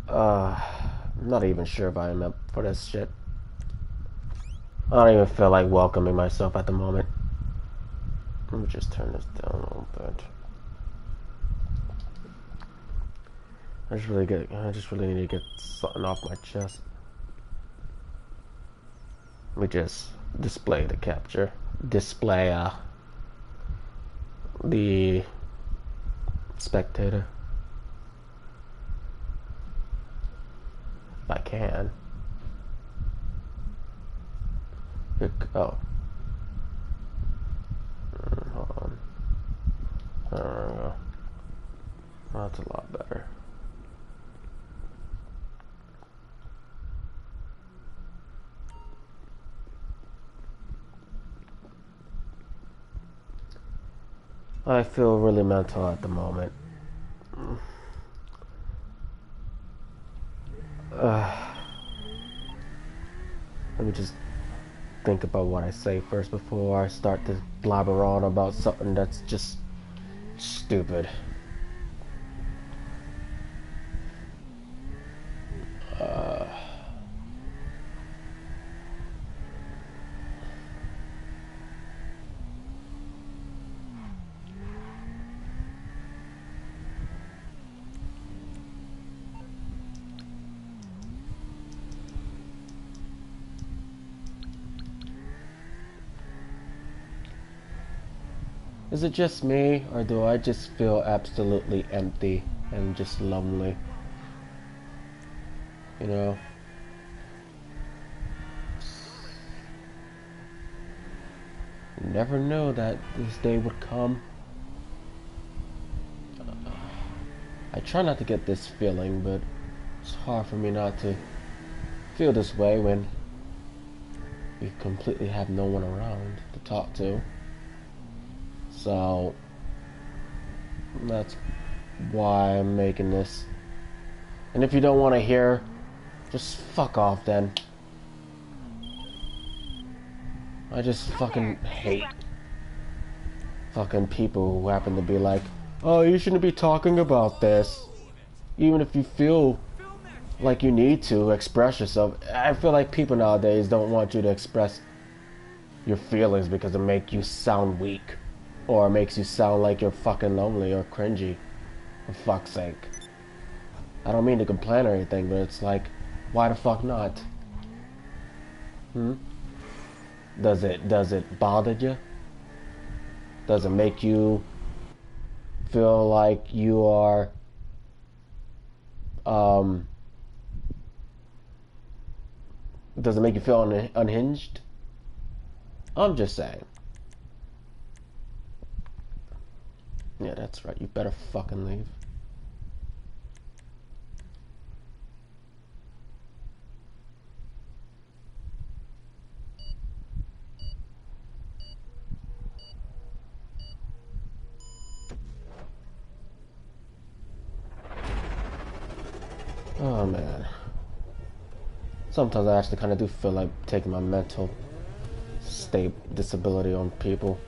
I'm not even sure if I am up for this shit. I don't even feel like welcoming myself at the moment. Let me just turn this down a little bit. I just really need to get something off my chest. Let me just display the capture. Display the spectator. If I can. Oh. Hold on. There we go. That's a lot better. I feel really mental at the moment. Let me just think about what I say first before I start to blabber on about something that's just stupid. Is it just me, or do I just feel absolutely empty and just lonely? You know? Never knew that this day would come. I try not to get this feeling, but it's hard for me not to feel this way when we completely have no one around to talk to. So that's why I'm making this. And if you don't want to hear, just fuck off then. I just fucking hate fucking people who happen to be like, oh, you shouldn't be talking about this. Even if you feel like you need to express yourself. I feel like people nowadays don't want you to express your feelings because it makes you sound weak. Or it makes you sound like you're fucking lonely or cringy. For fuck's sake. I don't mean to complain or anything, but it's like, why the fuck not? Does it bother you? Does it make you feel like you are does it make you feel unhinged? I'm just saying. Yeah, that's right. You better fucking leave. Oh man. Sometimes I actually kind of do feel like taking my mental state disability on people,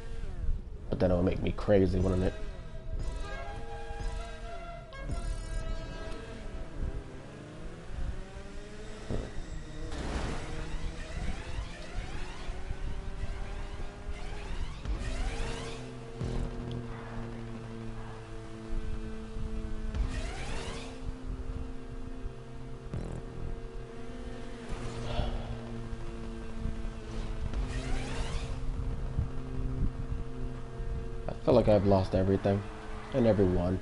but then it would make me crazy, wouldn't it? I feel like I've lost everything and everyone.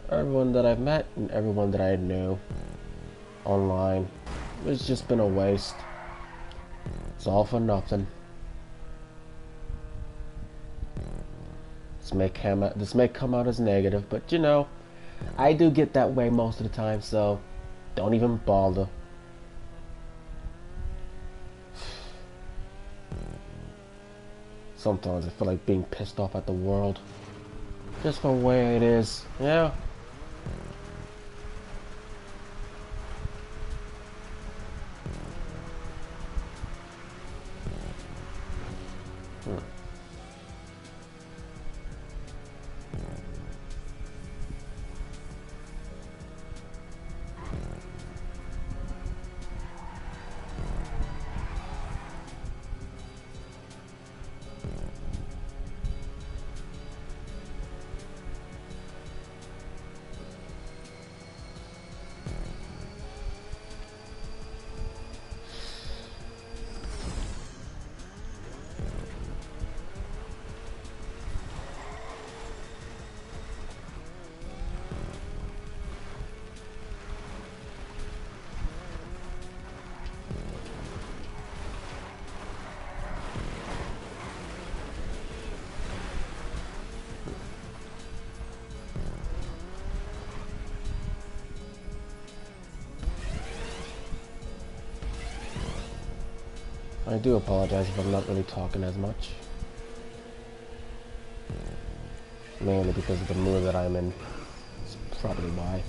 Everyone that I've met and everyone that I knew online. It's just been a waste. It's all for nothing. This may come out as negative, but you know, I do get that way most of the time, so don't even bother. Sometimes I feel like being pissed off at the world. Just for the way it is, yeah. I do apologize if I'm not really talking as much. Mainly because of the mood that I'm in. That's probably why.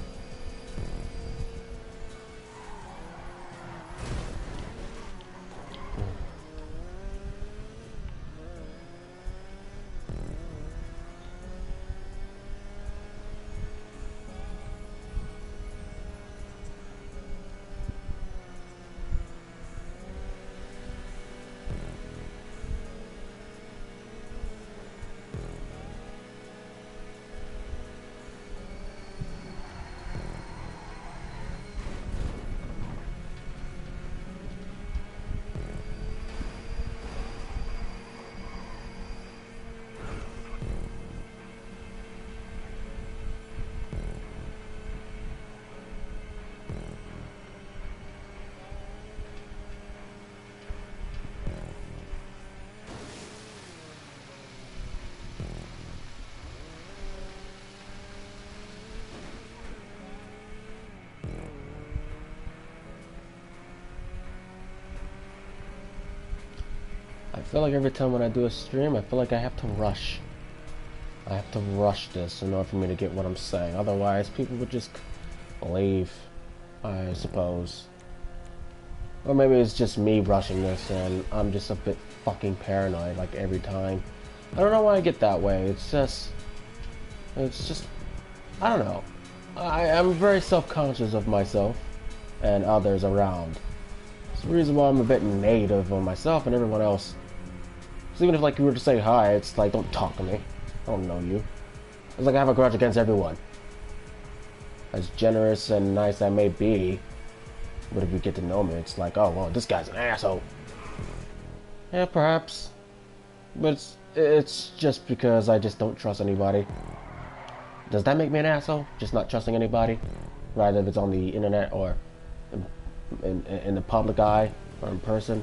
I feel like every time when I do a stream, I feel like I have to rush. I have to rush this in order for me to get what I'm saying. Otherwise, people would just leave, I suppose. Or maybe it's just me rushing this and I'm just a bit fucking paranoid, like, every time. I don't know why I get that way. It's just, I don't know. I'm very self-conscious of myself and others around. It's the reason why I'm a bit negative on myself and everyone else. So even if, like, you were to say hi, it's like, don't talk to me. I don't know you. It's like I have a grudge against everyone. As generous and nice I may be, but if you get to know me, it's like, oh, well, this guy's an asshole. Yeah, perhaps. But it's just because I just don't trust anybody. Does that make me an asshole? Just not trusting anybody? Rather if it's on the internet or in the public eye or in person?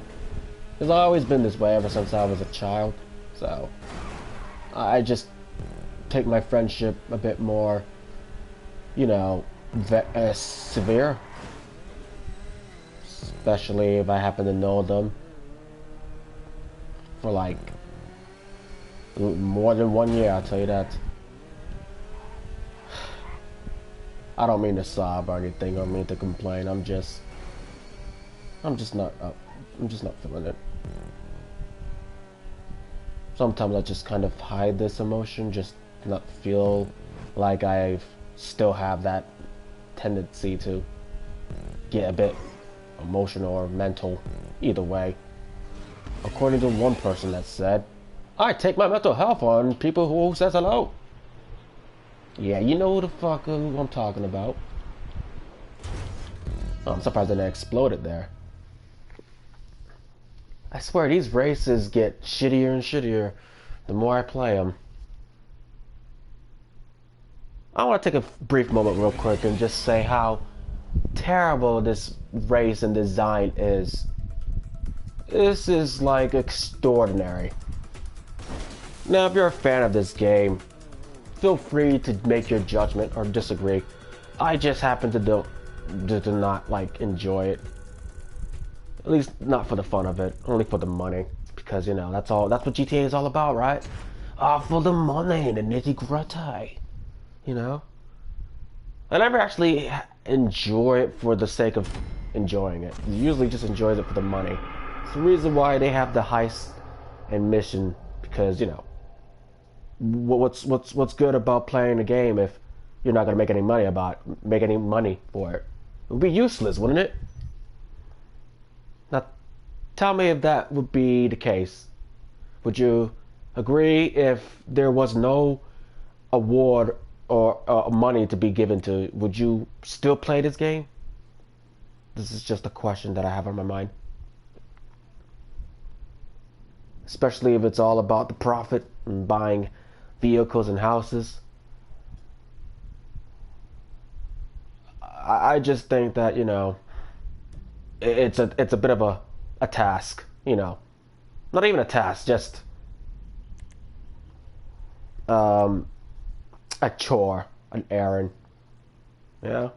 Because I've always been this way ever since I was a child. So, I just take my friendship a bit more, you know, severe. Especially if I happen to know them for like more than 1 year, I'll tell you that. I don't mean to sob or anything or mean to complain. I'm just not feeling it. Sometimes I just kind of hide this emotion, just not feel like I still have that tendency to get a bit emotional or mental, either way. According to one person that said, I take my mental health on people who says hello. Yeah, you know who the fuck who I'm talking about. Oh, I'm surprised that it exploded there. I swear these races get shittier and shittier the more I play them. I want to take a brief moment real quick and just say how terrible this race and design is. This is like extraordinary. Now if you're a fan of this game, feel free to make your judgment or disagree. I just happen to not like enjoy it. At least not for the fun of it, only for the money. Because, you know, that's what GTA is all about, right? For the money, the nitty-gritty. You know? I never actually enjoy it for the sake of enjoying it. Usually just enjoys it for the money. It's the reason why they have the heist and mission, because, you know, what's good about playing a game if you're not gonna make any money for it? It would be useless, wouldn't it? Now, tell me if that would be the case. Would you agree if there was no award or money to be given to? Would you still play this game? This is just a question that I have on my mind. Especially if it's all about the profit and buying vehicles and houses. I just think that, you know, it's a bit of a task, you know. Not even a task, just a chore, an errand. Yeah.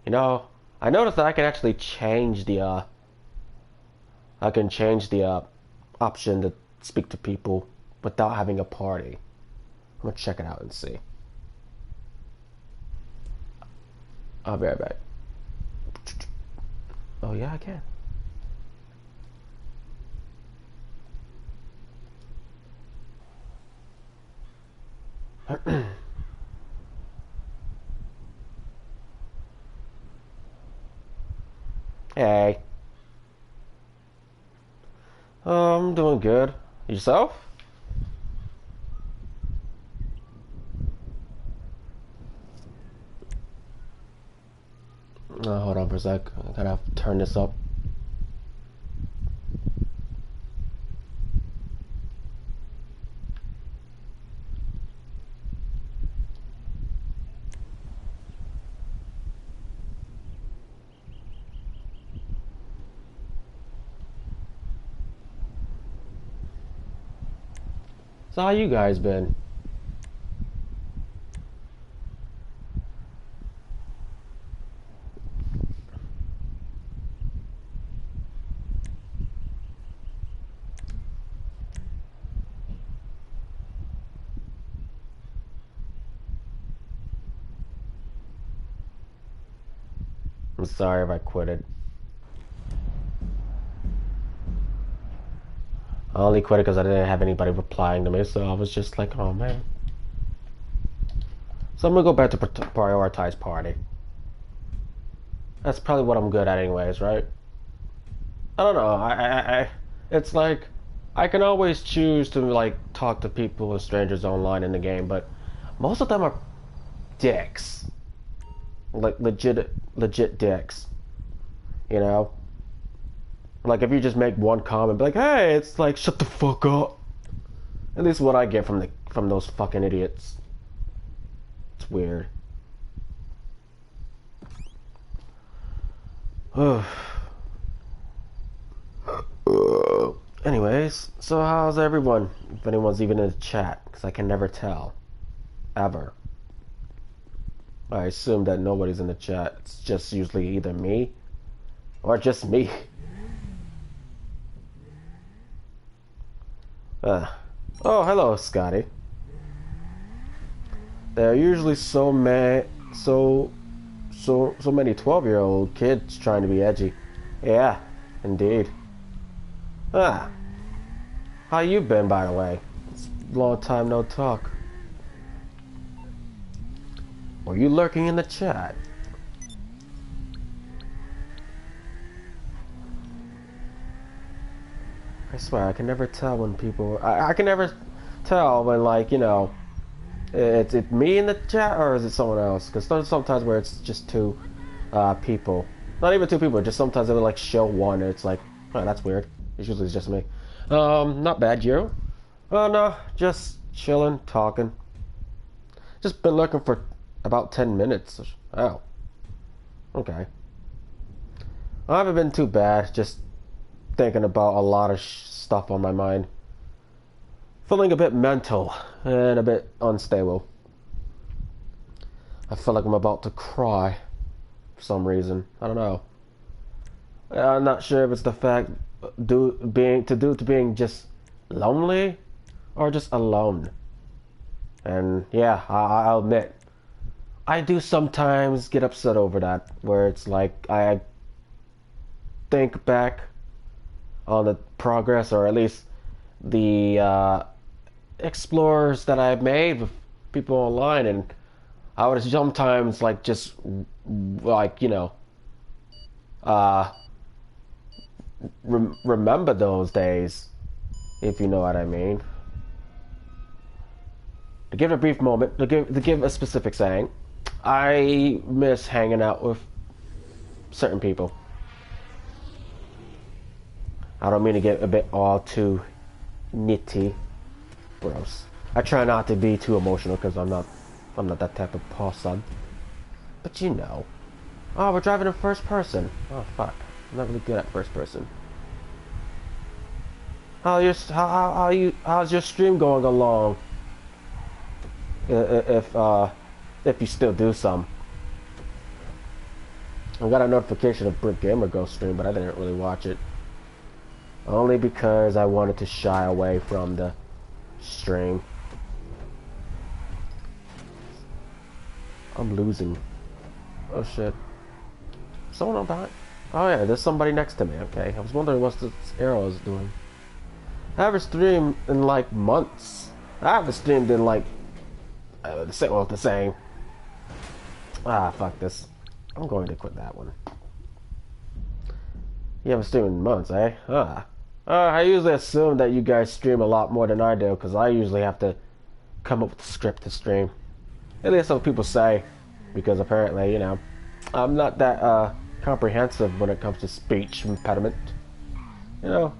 You know, I noticed that I can actually change the I can change the option to speak to people without having a party. I'm gonna check it out and see. I'll be right back. Oh yeah, I can. Hey. I'm doing good. Yourself? Hold on for a sec. I gotta turn this up. So how you guys been? I'm sorry if I quit it. I only quit it because I didn't have anybody replying to me, so I was just like, oh man. So I'm gonna go back to prioritize party. That's probably what I'm good at anyways, right? I don't know. It's like I can always choose to like talk to people and strangers online in the game, but most of them are dicks. Like legit dicks. You know? Like if you just make one comment, be like, hey, it's like shut the fuck up. At least what I get from those fucking idiots. It's weird. Anyways, so how's everyone? If anyone's even in the chat, because I can never tell. Ever. I assume that nobody's in the chat. It's just usually either me or just me. Oh, hello, Scotty. There are usually so many 12-year-old kids trying to be edgy. Yeah, indeed. How you been, by the way? It's a long time no talk. Were you lurking in the chat? I swear, I can never tell when people... I can never tell when, like, you know, it's me in the chat or is it someone else? Because there's sometimes where it's just two people. Not even two people, just sometimes it'll, like, show one and it's like, oh, that's weird. It's usually just me. Not bad, you? Oh, no, just chilling, talking. Just been looking for about 10 minutes. Oh. Okay. I haven't been too bad, just thinking about a lot of stuff on my mind. Feeling a bit mental and a bit unstable. I feel like I'm about to cry for some reason. I don't know. I'm not sure if it's the fact being just lonely or just alone. And yeah, I'll admit, I do sometimes get upset over that, where it's like I think back on the progress, or at least the explorers that I've made with people online, and I would sometimes like just like, you know, remember those days, if you know what I mean. To give a brief moment, to give a specific saying, I miss hanging out with certain people. I don't mean to get a bit all too nitty, gross. I try not to be too emotional because I'm not that type of person. But you know. Oh, we're driving in first person. Oh fuck, I'm not really good at first person. How's your stream going along? If you still do some. I got a notification of Brick Gamer Ghost stream, but I didn't really watch it. Only because I wanted to shy away from the stream. I'm losing. Oh shit. Someone on behind? Oh yeah, there's somebody next to me. Okay, I was wondering what this arrow is doing. I haven't streamed in like months. I haven't streamed in like the same. Ah, fuck this. I'm going to quit that one. You haven't streamed in months, eh? I usually assume that you guys stream a lot more than I do, because I usually have to come up with a script to stream. At least that's what people say, because apparently, you know, I'm not that comprehensive when it comes to speech impediment. You know,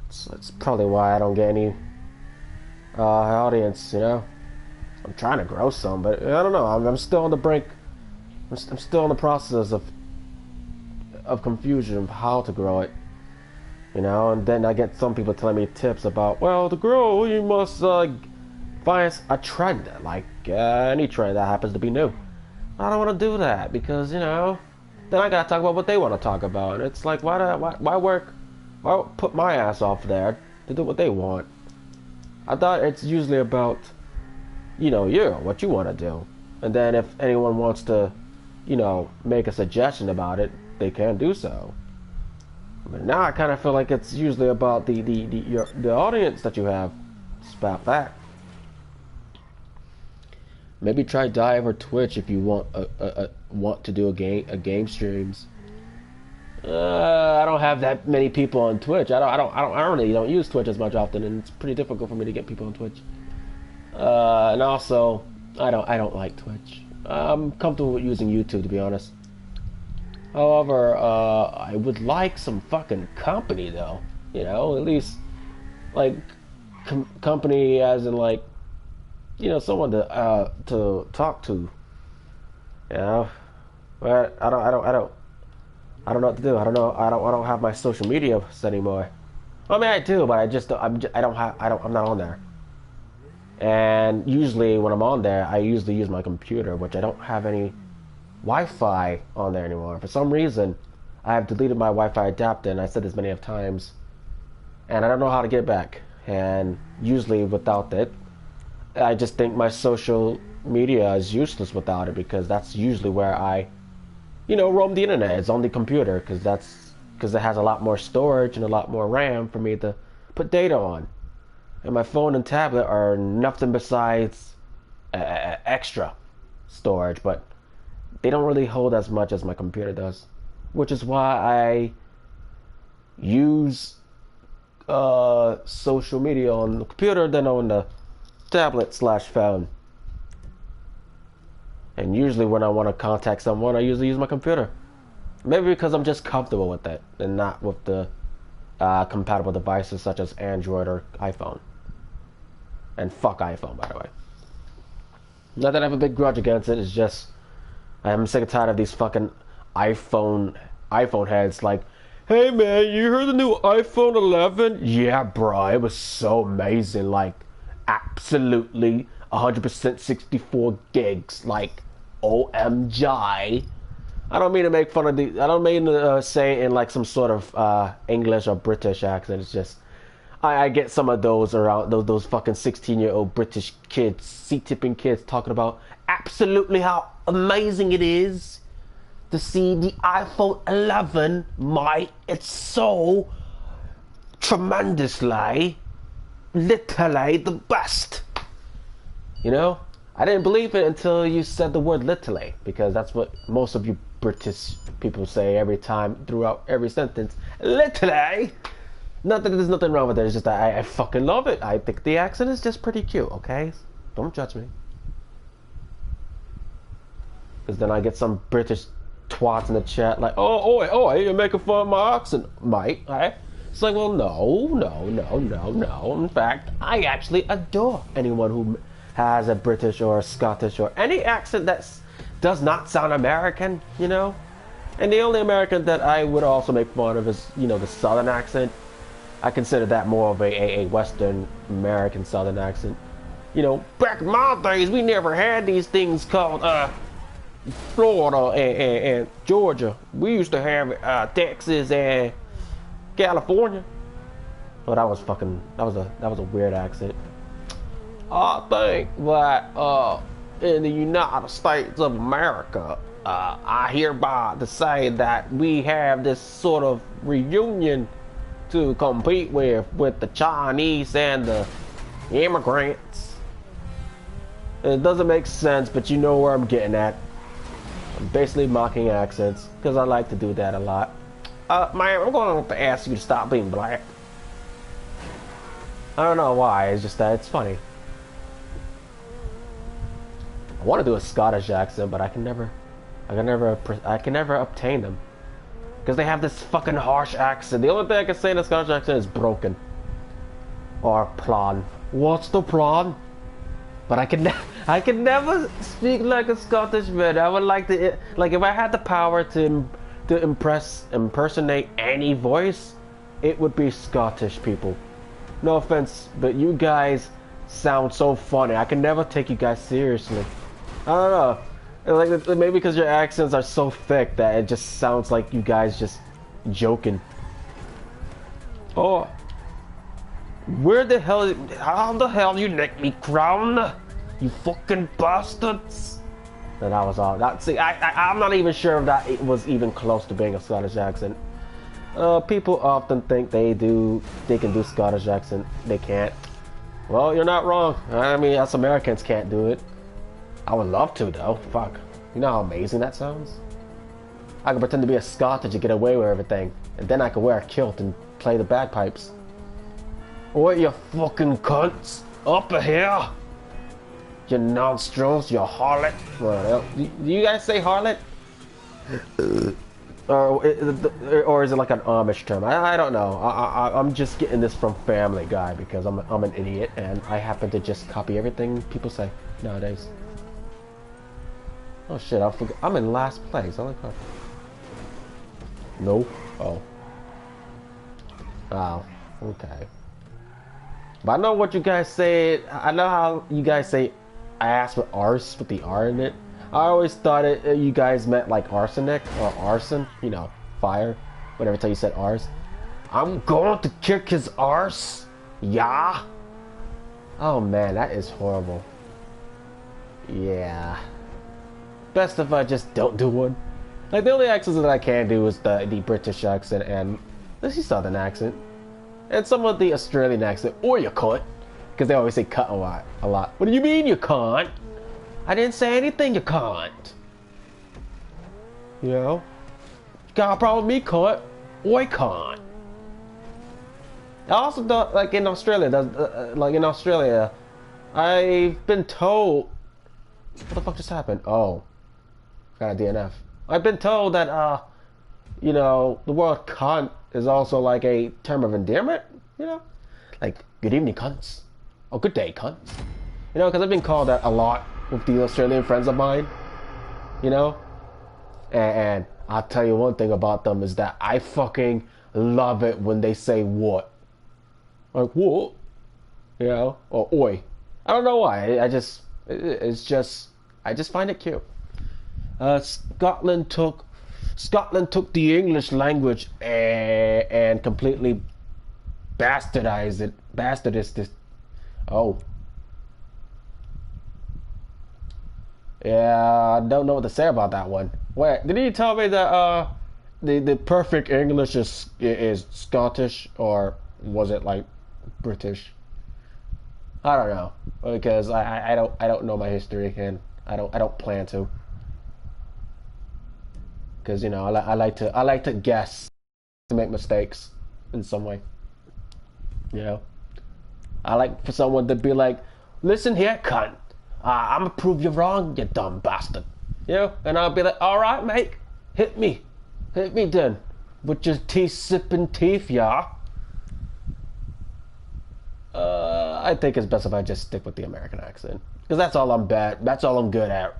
that's probably why I don't get any audience, you know. I'm trying to grow some, but I don't know. I'm still on the brink. I'm still in the process of confusion of how to grow it, you know. And then I get some people telling me tips about, well, to grow you must find a trend, like any trend that happens to be new. I don't want to do that because, you know, then I gotta talk about what they want to talk about, and it's like, why put my ass off there to do what they want? I thought it's usually about, you know, what you want to do, and then if anyone wants to, you know, make a suggestion about it, they can do so. But now I kind of feel like it's usually about the audience that you have. It's about that. Maybe try Dive or Twitch if you want to do a game streams. I don't have that many people on Twitch. I really don't use Twitch as much often, and it's pretty difficult for me to get people on Twitch. And also, I don't like Twitch. I'm comfortable with using YouTube, to be honest. However, I would like some fucking company, though. You know, at least like company, as in like, you know, someone to talk to. You know, but I don't know what to do. I don't have my social media anymore. I mean, I do, but I'm not on there. And usually when I'm on there, I usually use my computer, which I don't have any Wi-Fi on there anymore. For some reason, I have deleted my Wi-Fi adapter, and I said this many of times, and I don't know how to get it back. And usually without it, I just think my social media is useless without it, because that's usually where I, you know, roam the internet. It's on the computer, because it has a lot more storage and a lot more RAM for me to put data on. And my phone and tablet are nothing besides extra storage, but they don't really hold as much as my computer does, which is why I use social media on the computer than on the tablet/phone. And usually when I want to contact someone, I usually use my computer. Maybe because I'm just comfortable with it and not with the compatible devices such as Android or iPhone. And fuck iPhone, by the way. Not that I have a big grudge against it, it's just I'm sick and tired of these fucking iPhone heads like, hey man, you heard the new iPhone 11? Yeah, bro, it was so amazing. Like, absolutely 100% 64 gigs. Like, OMG. I don't mean to make fun of I don't mean to say it in like some sort of English or British accent. It's just I get some of those around, those fucking 16-year-old British kids, seat-tipping kids, talking about absolutely how amazing it is to see the iPhone 11. It's so tremendously, literally the best. You know, I didn't believe it until you said the word literally, because that's what most of you British people say every time, throughout every sentence. Literally. Not that there's nothing wrong with it, it's just that I fucking love it. I think the accent is just pretty cute, okay? Don't judge me. Because then I get some British twats in the chat like, oh, you're making fun of my accent, mate, right? It's like, well, no. In fact, I actually adore anyone who has a British or a Scottish or any accent that does not sound American, you know? And the only American that I would also make fun of is, you know, the Southern accent. I consider that more of a Western American Southern accent. You know, back in my days, we never had these things called, Florida and Georgia. We used to have Texas and California. Oh, that was a weird accent. I think that in the United States of America, I hereby to say that we have this sort of reunion to compete with the Chinese and the immigrants. It doesn't make sense, but you know where I'm getting at. I'm basically mocking accents, because I like to do that a lot. Man, I'm going to have to ask you to stop being black. I don't know why, it's just that it's funny. I want to do a Scottish accent, but I can never obtain them. Because they have this fucking harsh accent. The only thing I can say in a Scottish accent is broken. Or plan. What's the plan? But I can never speak like a Scottish man. I would like to, like, if I had the power to impersonate any voice, it would be Scottish people. No offense, but you guys sound so funny. I can never take you guys seriously. I don't know. Like, maybe because your accents are so thick that it just sounds like you guys just joking. Oh. How the hell you nick me crown? You fucking bastards. And that was all. I'm not even sure if that it was even close to being a Scottish accent. People often think they can do Scottish accent. They can't. Well, you're not wrong. I mean, us Americans can't do it. I would love to, though. Fuck. You know how amazing that sounds? I could pretend to be a Scottish to get away with everything. And then I could wear a kilt and play the bagpipes. What, you fucking cunts? Up here! You nostrils, you harlot. Well, do you guys say harlot? Or is it like an Amish term? I don't know. I'm just getting this from Family Guy because I'm an idiot and I happen to just copy everything people say nowadays. Oh shit, I forgot. I'm in last place. Oh my god. No. Oh. Oh. Okay. But I know what you guys say. I know how you guys say ass with arse with the R in it. I always thought you guys meant like arsenic or arson. You know, fire. Whenever time you said arse. I'm going to kick his arse. Yeah. Oh man, that is horrible. Yeah. Best if I just don't do one. Like the only accents that I can do is the British accent and the Southern accent. And some of the Australian accent, or you cunt. Because they always say cut a lot. What do you mean you can't? I didn't say anything, you can't. You know? Got a problem with me, cunt? I can't. I also don't, like in Australia, I've been told... What the fuck just happened? Oh. Got a DNF. I've been told that, you know, the word cunt is also like a term of endearment, you know? Like, good evening, cunts. Oh, good day, cunts. You know, because I've been called that a lot with the Australian friends of mine, you know? And I'll tell you one thing about them is that I fucking love it when they say what. Like, what? You know? Or oi. I don't know why. I just find it cute. Scotland took the English language and completely bastardized it. Oh. Yeah, I don't know what to say about that one. Wait, did he tell me that the perfect English is Scottish, or was it like British? I don't know, because I don't know my history, and I don't plan to. Because you know I like to guess, to make mistakes in some way. You know, I like for someone to be like, "Listen here, cunt. I'm gonna prove you wrong, you dumb bastard." You know, and I'll be like, "All right, mate, hit me then, with your tea-sipping teeth, yeah." I think it's best if I just stick with the American accent, because that's all I'm that's all I'm good at.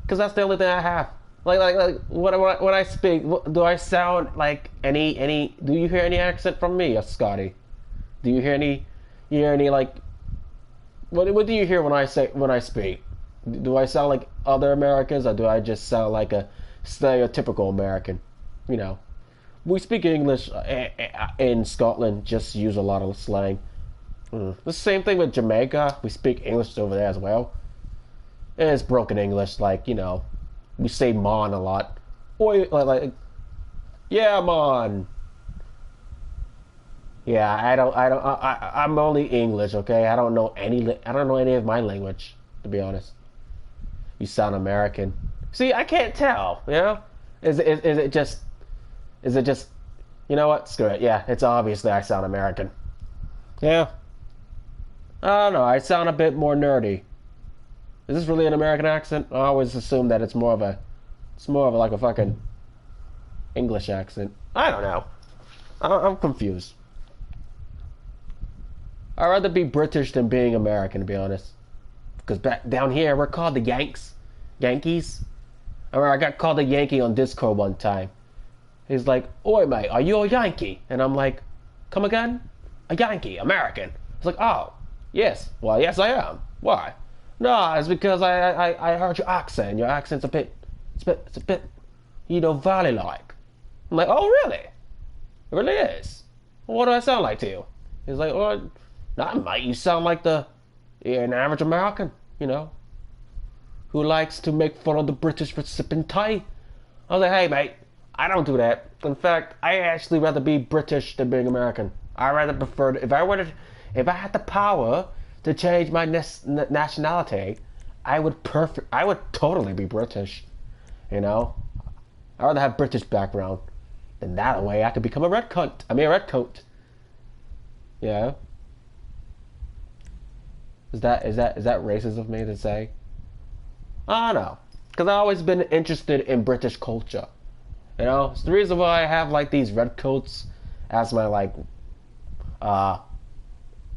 Because that's the only thing I have. Like when I speak, do I sound like any? Do you hear any accent from me, Scotty? Do you hear any? You hear any like? What do you hear when I speak? Do I sound like other Americans, or do I just sound like a stereotypical American? You know, we speak English in Scotland, just use a lot of slang. The same thing with Jamaica. We speak English over there as well. And it's broken English, like, you know, we say "mon" a lot. Or yeah, "mon." Yeah, I'm only English, okay? I don't know any of my language, to be honest. You sound American. See, I can't tell, you know? Is it just, you know what? Screw it. Yeah, it's obvious that I sound American. Yeah. I don't know, I sound a bit more nerdy. Is this really an American accent? I always assume that it's more of like a fucking English accent. I don't know. I'm confused. I'd rather be British than being American, to be honest. Because back down here, we're called the Yankees. Or I got called a Yankee on Discord one time. He's like, "Oi, mate, are you a Yankee?" And I'm like, "Come again?" "A Yankee, American." He's like, "Oh, yes. Well, yes, I am. Why?" "No, it's because I heard your accent. Your accent's it's a bit, you know, valley-like." I'm like, "Oh, really? It really is? Well, what do I sound like to you?" He's like, "Oh, not mate. You sound like an average American, you know, who likes to make fun of the British for sipping tea." I was like, "Hey, mate, I don't do that. In fact, I actually rather be British than being American. I rather prefer if I had the power to change my nationality, I would totally be British. You know, I'd rather have British background, and that way I could become a redcoat. I mean, a redcoat. Yeah. Is that racist of me to say? I don't know, because I've always been interested in British culture. You know, it's the reason why I have like these redcoats as my like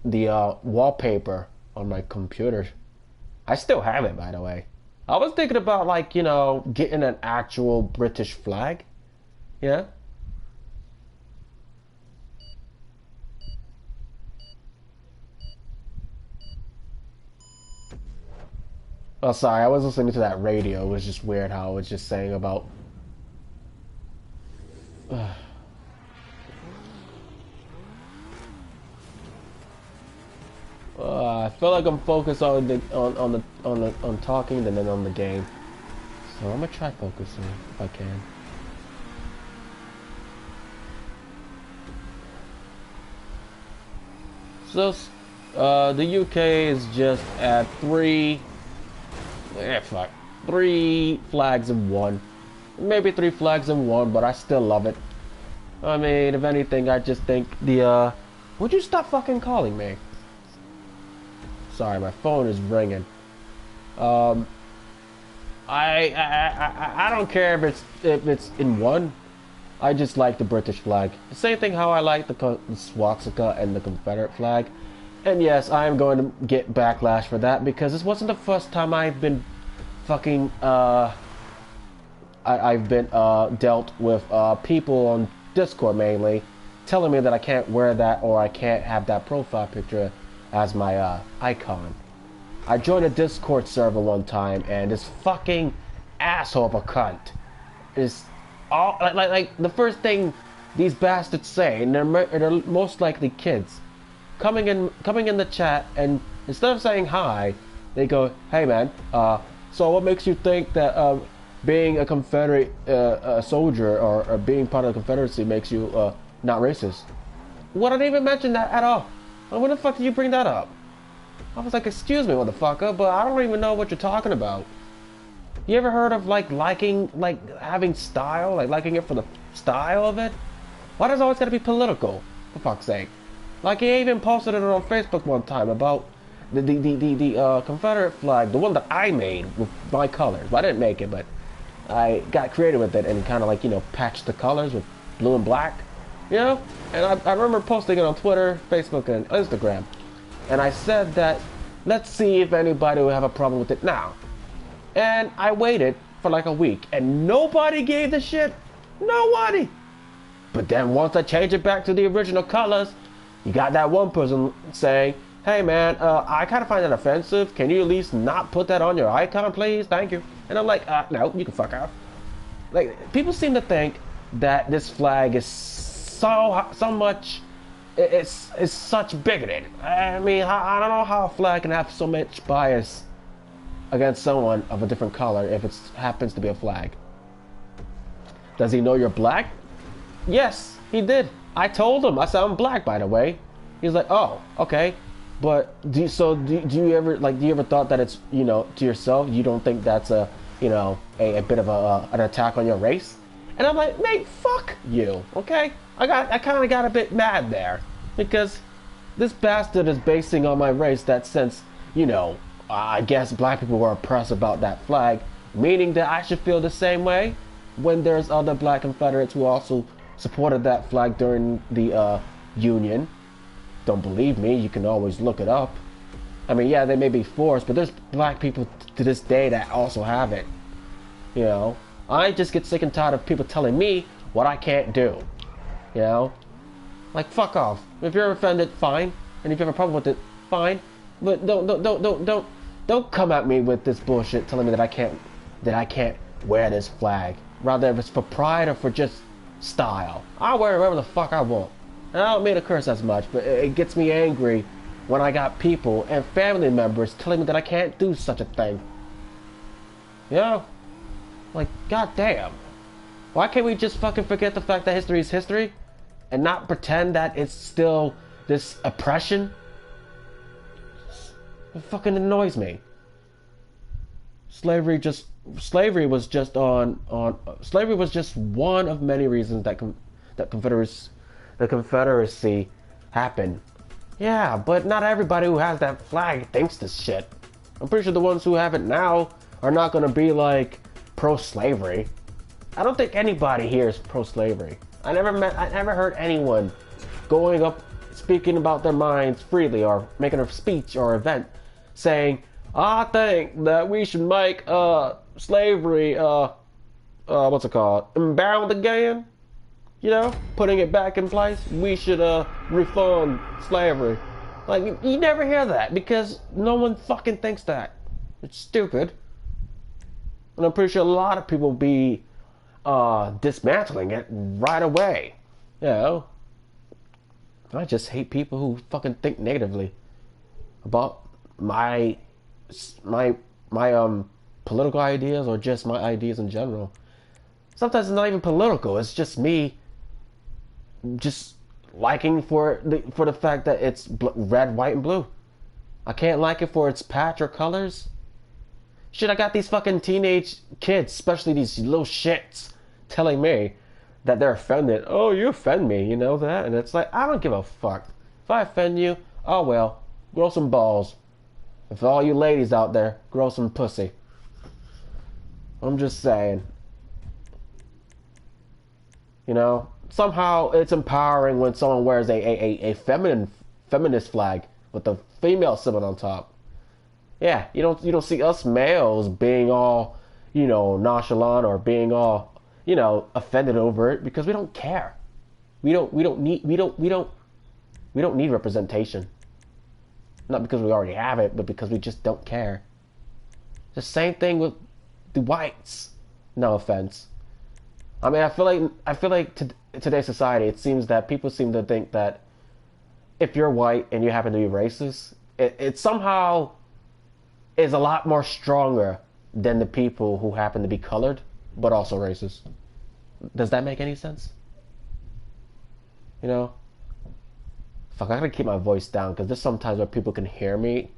wallpaper on my computer. I still have it, by the way. I was thinking about, like, you know, getting an actual British flag. Yeah. Oh, sorry, I was listening to that radio. It was just weird how it was just saying about I feel like I'm focused on on talking than on the game. So I'm gonna try focusing if I can. So the UK is just at three flags in one. Maybe 3 flags in one, but I still love it. I mean, if anything, I just think would you stop fucking calling me? Sorry, my phone is ringing. I don't care if it's in one. I just like the British flag. The same thing how I like the swastika and the Confederate flag. And yes, I am going to get backlash for that because this wasn't the first time I've been fucking I've been dealt with people on Discord mainly telling me that I can't wear that or I can't have that profile picture as my icon. I joined a Discord server one time and this fucking asshole of a cunt is all like the first thing these bastards say, and they're most likely kids, coming in the chat, and instead of saying hi, they go, "Hey man, so what makes you think that being a Confederate soldier or being part of the Confederacy makes you not racist?" Well, I didn't even mention that at all. When the fuck did you bring that up? I was like, "Excuse me, motherfucker, but I don't even know what you're talking about." You ever heard of like liking, like having style, like liking it for the style of it? Why does it always gotta be political? For fuck's sake! Like he even posted it on Facebook one time about the Confederate flag, the one that I made with my colors. Well, I didn't make it, but I got creative with it and kind of like, you know, patched the colors with blue and black, you know. And I remember posting it on Twitter, Facebook, and Instagram. And I said that let's see if anybody will have a problem with it now. And I waited for like a week, and nobody gave the shit. Nobody. But then once I changed it back to the original colors, you got that one person saying, "Hey man, I kind of find that offensive. Can you at least not put that on your icon, please? Thank you." And I'm like, no, you can fuck off. Like, people seem to think that this flag is so much, it's such bigoted. I mean, I don't know how a flag can have so much bias against someone of a different color if it happens to be a flag. Does he know you're black? Yes, he did. I told him. I said, I'm black, by the way. He's like, oh, okay. But do you ever thought that it's, you know, to yourself, you don't think that's a, you know, a bit of an attack on your race? And I'm like, mate, fuck you, okay? I kind of got a bit mad there because this bastard is basing on my race that since, you know, I guess black people were oppressed about that flag, meaning that I should feel the same way when there's other black Confederates who also supported that flag during the Union. Don't believe me, you can always look it up. I mean, yeah, they may be forced, but there's black people to this day that also have it. You know, I just get sick and tired of people telling me what I can't do. You know, like, fuck off. If you're offended, fine, and if you have a problem with it, fine. But don't come at me with this bullshit telling me that I can't wear this flag. Rather, if it's for pride or for just style, I'll wear it wherever the fuck I want. And I don't mean to curse as much, but it gets me angry when I got people and family members telling me that I can't do such a thing. You know? Like, goddamn. Why can't we just fucking forget the fact that history is history? And not pretend that it's still this oppression? It fucking annoys me. Slavery was just one of many reasons that the Confederacy happened. Yeah, but not everybody who has that flag thinks this shit. I'm pretty sure the ones who have it now are not gonna be like pro-slavery. I don't think anybody here is pro-slavery. I never heard anyone going up speaking about their minds freely or making a speech or event saying, I think that we should make slavery what's it called? Empowered again? You know, putting it back in place. We should refund slavery. Like, you never hear that because no one fucking thinks that. It's stupid. And I'm pretty sure a lot of people be dismantling it right away. You know? I just hate people who fucking think negatively about my political ideas or just my ideas in general. Sometimes it's not even political. It's just me just liking for the fact that it's red, white, and blue. I can't like it for its patch or colors. Shit, I got these fucking teenage kids, especially these little shits, telling me that they're offended. Oh, you offend me, you know that? And it's like, I don't give a fuck. If I offend you, oh well, grow some balls. And for all you ladies out there, grow some pussy. I'm just saying. You know, somehow it's empowering when someone wears a feminist flag with the female symbol on top. Yeah, you don't see us males being all, you know, nonchalant or being all, you know, offended over it because we don't care. We don't need representation. Not because we already have it, but because we just don't care. The same thing with the whites. No offense. I mean, I feel like today's society, it seems that people seem to think that if you're white and you happen to be racist, it somehow is a lot more stronger than the people who happen to be colored, but also racist. Does that make any sense? You know? Fuck, I gotta keep my voice down, because there's sometimes where people can hear me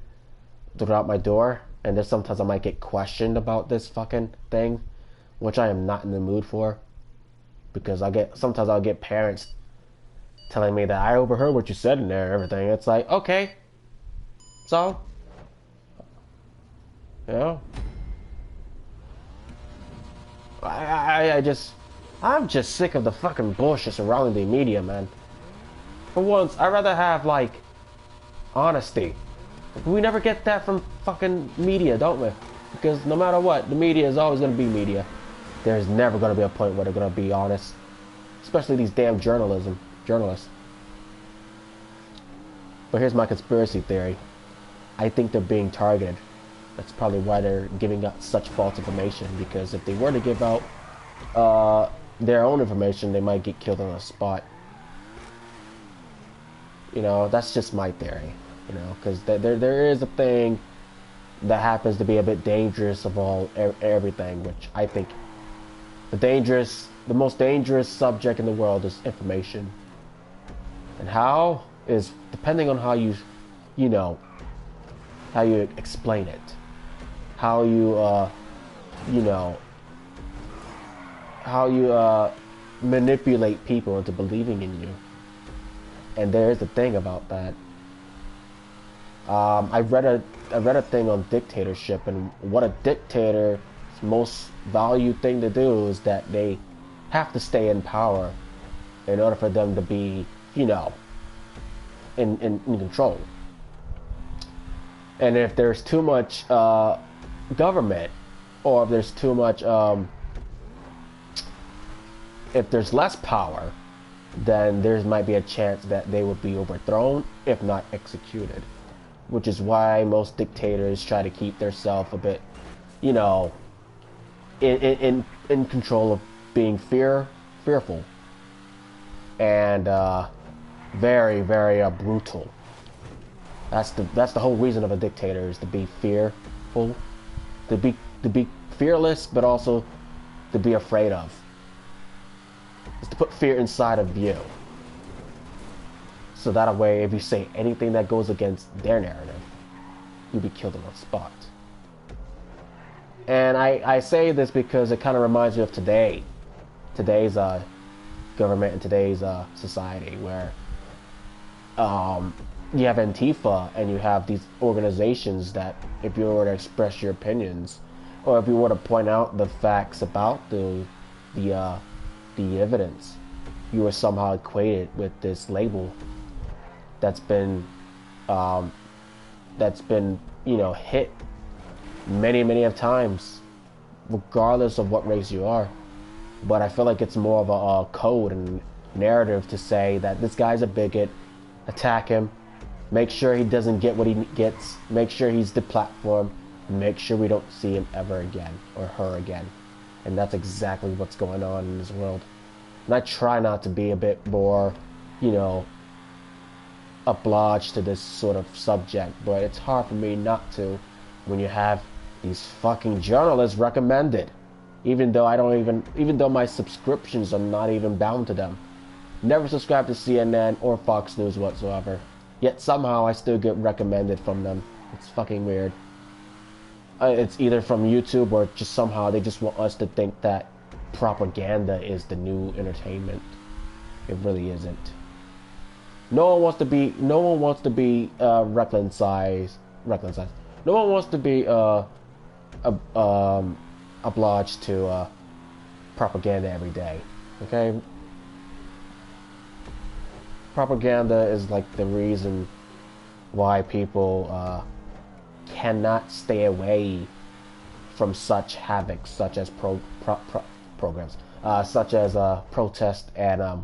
throughout my door, and there's sometimes I might get questioned about this fucking thing, which I am not in the mood for. Because sometimes I'll get parents telling me that I overheard what you said in there and everything. It's like, okay. So, you know, I'm just sick of the fucking bullshit surrounding the media, man. For once, I'd rather have, like, honesty. We never get that from fucking media, don't we? Because no matter what, the media is always going to be media. There's never going to be a point where they're going to be honest. Especially these damn journalists. But here's my conspiracy theory. I think they're being targeted. That's probably why they're giving out such false information, because if they were to give out their own information, they might get killed on the spot. You know, that's just my theory. You know, because there is a thing that happens to be a bit dangerous of everything, which I think the most dangerous subject in the world is information. And how is depending on how you know, how you explain it, how you you know, how you manipulate people into believing in you. And there's the thing about that. I read a thing on dictatorship, and what a dictator's most valued thing to do is that they have to stay in power in order for them to be, you know, in control. And if there's too much government, or if there's too much, if there's less power, then there might be a chance that they would be overthrown, if not executed. Which is why most dictators try to keep themselves a bit, you know, in control of being fearful, and very, very brutal. That's the whole reason of a dictator, is to be fearful, to be fearless, but also to be afraid of. Is to put fear inside of you. So that way, if you say anything that goes against their narrative, you'll be killed on the spot. And I say this because it kind of reminds me of today's government and today's society, where you have Antifa and you have these organizations that, if you were to express your opinions, or if you were to point out the facts about the evidence, you were somehow equated with this label that's been you know, hit many of times, regardless of what race you are. But I feel like it's more of a code and narrative to say that this guy's a bigot, attack him, make sure he doesn't get what he gets, make sure he's deplatformed, make sure we don't see him ever again, or her again. And that's exactly what's going on in this world. And I try not to be a bit more, you know, obliged to this sort of subject, but it's hard for me not to when you have these fucking journalists recommended, even though my subscriptions are not even bound to them. Never subscribe to CNN or Fox News whatsoever, yet somehow I still get recommended from them. It's fucking weird. It's either from YouTube, or just somehow they just want us to think that propaganda is the new entertainment. It really isn't. No one wants to be Recklin size. No one wants to be obliged to propaganda every day. Okay? Propaganda is like the reason why people cannot stay away from such havoc, such as programs, such as protest and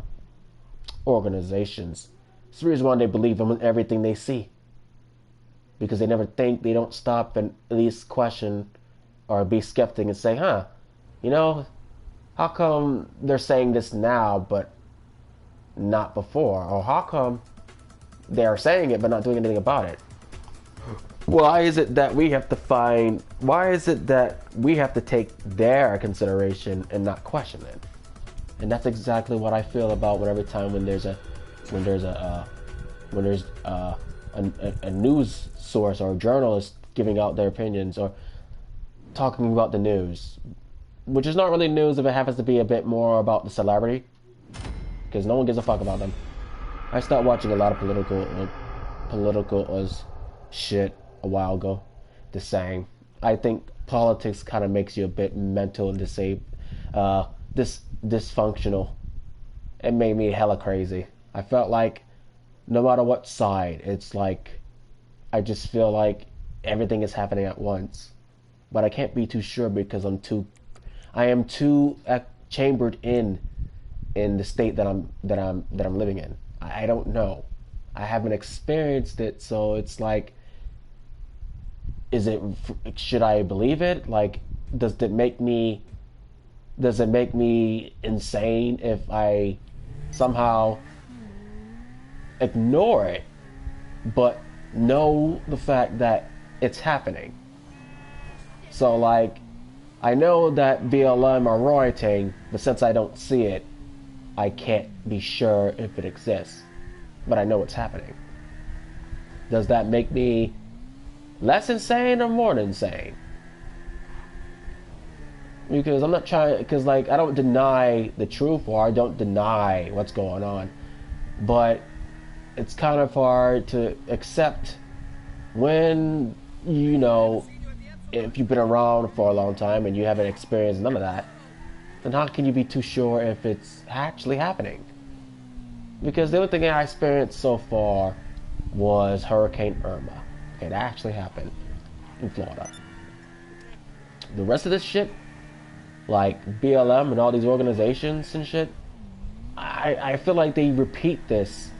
organizations. It's the reason why they believe in everything they see, because they never think, they don't stop and at least question or be skeptic and say, huh, you know, how come they're saying this now but not before? Or how come they're saying it but not doing anything about it? Why is it that we have to take their consideration and not question it? And that's exactly what I feel about every time when there's a news source or a journalist giving out their opinions or talking about the news, which is not really news if it happens to be a bit more about the celebrity, because no one gives a fuck about them. I stopped watching a lot of political shit a while ago. The same. I think politics kind of makes you a bit mental and dysfunctional. It made me hella crazy. I felt like no matter what side, it's like I just feel like everything is happening at once. But I can't be too sure because I am too chambered in the state that I'm living in. I don't know. I haven't experienced it, so it's like is it, should I believe it? Like, does it make me insane if I somehow ignore it, but know the fact that it's happening? So like, I know that BLM are rioting, but since I don't see it, I can't be sure if it exists, but I know it's happening. Does that make me less insane or more insane? Because I'm not trying, because like, I don't deny the truth, or I don't deny what's going on, but it's kind of hard to accept when, you know, if you've been around for a long time and you haven't experienced none of that, then how can you be too sure if it's actually happening? Because the only thing I experienced so far was Hurricane Irma. Okay, that actually happened in Florida. The rest of this shit, like BLM and all these organizations and shit, I feel like they repeat this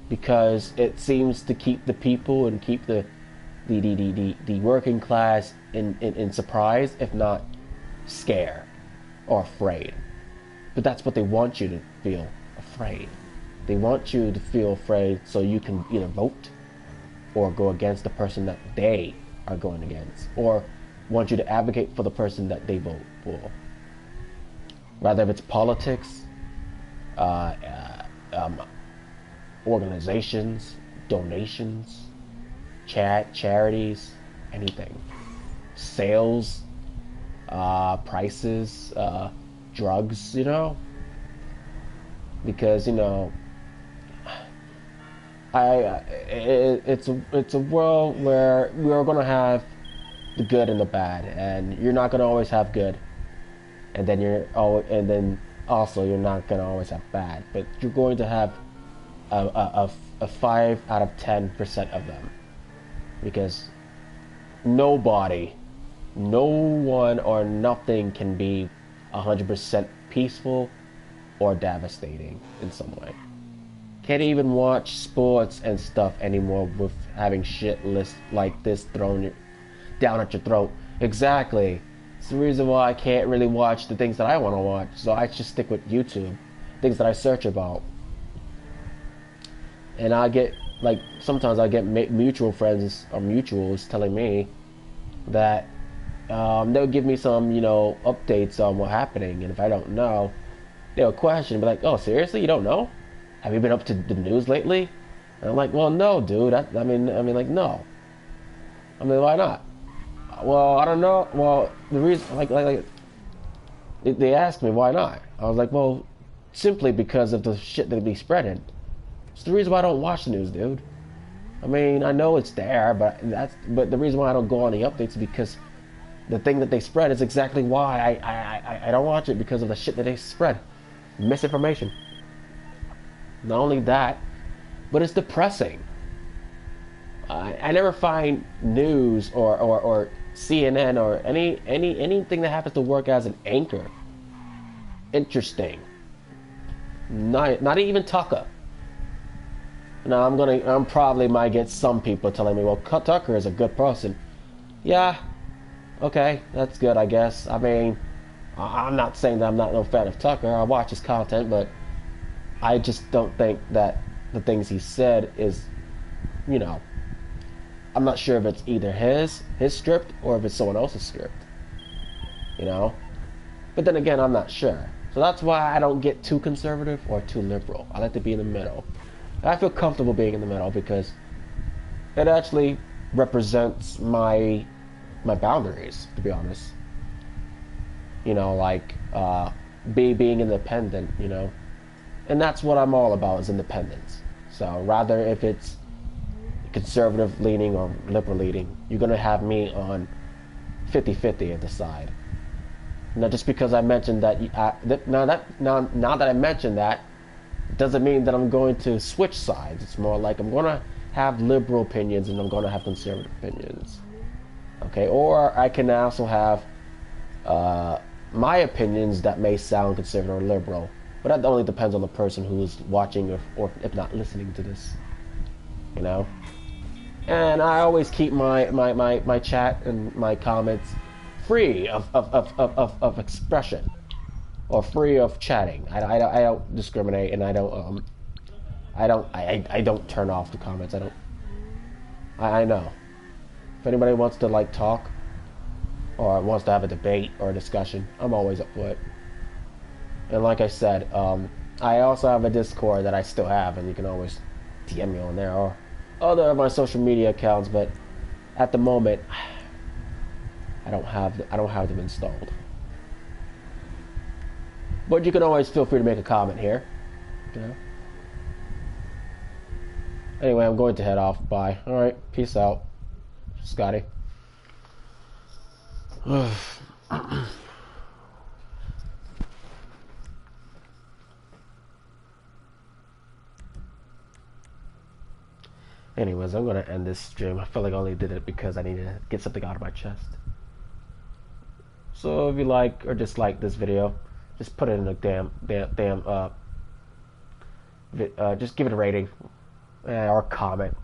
because it seems to keep the people and keep the working class in surprise, if not scared or afraid. But that's what they want you to feel, afraid. They want you to feel afraid so you can either vote or go against the person that they are going against, or want you to advocate for the person that they vote for. Rather if it's politics, organizations, donations, charities, anything. Sales, prices, drugs, you know? Because, you know, it's a world where we're gonna have the good and the bad, and you're not gonna always have good, and then also you're not gonna always have bad, but you're going to have a 5 out of 10% of them, because nobody, no one or nothing can be 100% peaceful or devastating in some way. Can't even watch sports and stuff anymore with having shit lists like this thrown down at your throat. Exactly. It's the reason why I can't really watch the things that I want to watch. So I just stick with YouTube, things that I search about. And I get, like, sometimes I get mutual friends or mutuals telling me that they'll give me some, you know, updates on what's happening. And if I don't know, they'll question, be like, "Oh, seriously, you don't know? Have you been up to the news lately?" And I'm like, "Well, no, dude. I mean, like, no. I mean, why not?" "Well, I don't know." Well, the reason, like they asked me why not. I was like, "Well, simply because of the shit that they spreading. It's the reason why I don't watch the news, dude. I mean, I know it's there, but the reason why I don't go on the updates is because the thing that they spread is exactly why I don't watch it, because of the shit that they spread, misinformation. Not only that, but it's depressing. I never find news or CNN or anything that happens to work as an anchor interesting. Not even Tucker. Now I'm probably might get some people telling me, "Well, Tucker is a good person." Yeah, okay, that's good, I guess. I mean, I'm not saying that I'm not no fan of Tucker. I watch his content, but I just don't think that the things he said is, you know, I'm not sure if it's either his script or if it's someone else's script, you know? But then again, I'm not sure. So that's why I don't get too conservative or too liberal. I like to be in the middle. I feel comfortable being in the middle because it actually represents my boundaries, to be honest. You know, like being independent, you know? And that's what I'm all about, is independence. So rather if it's conservative leaning or liberal leaning, you're going to have me on 50-50 at the side. Now just because I mentioned that, now that I mentioned that, doesn't mean that I'm going to switch sides. It's more like I'm going to have liberal opinions and I'm going to have conservative opinions. Okay, or I can also have my opinions that may sound conservative or liberal. But that only depends on the person who is watching or if not listening to this, you know? And I always keep my chat and my comments free of expression, or free of chatting. I don't discriminate, and I don't turn off the comments. I know. If anybody wants to like talk, or wants to have a debate or a discussion, I'm always up for it. And like I said, I also have a Discord that I still have, and you can always DM me on there, or other of my social media accounts. But at the moment, I don't have them installed. But you can always feel free to make a comment here. You know? Anyway, I'm going to head off. Bye. All right. Peace out, Scotty. Anyways, I'm gonna end this stream. I feel like I only did it because I needed to get something out of my chest. So if you like or dislike this video, just put it in a just give it a rating or a comment,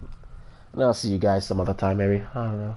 and I'll see you guys some other time, maybe. I don't know.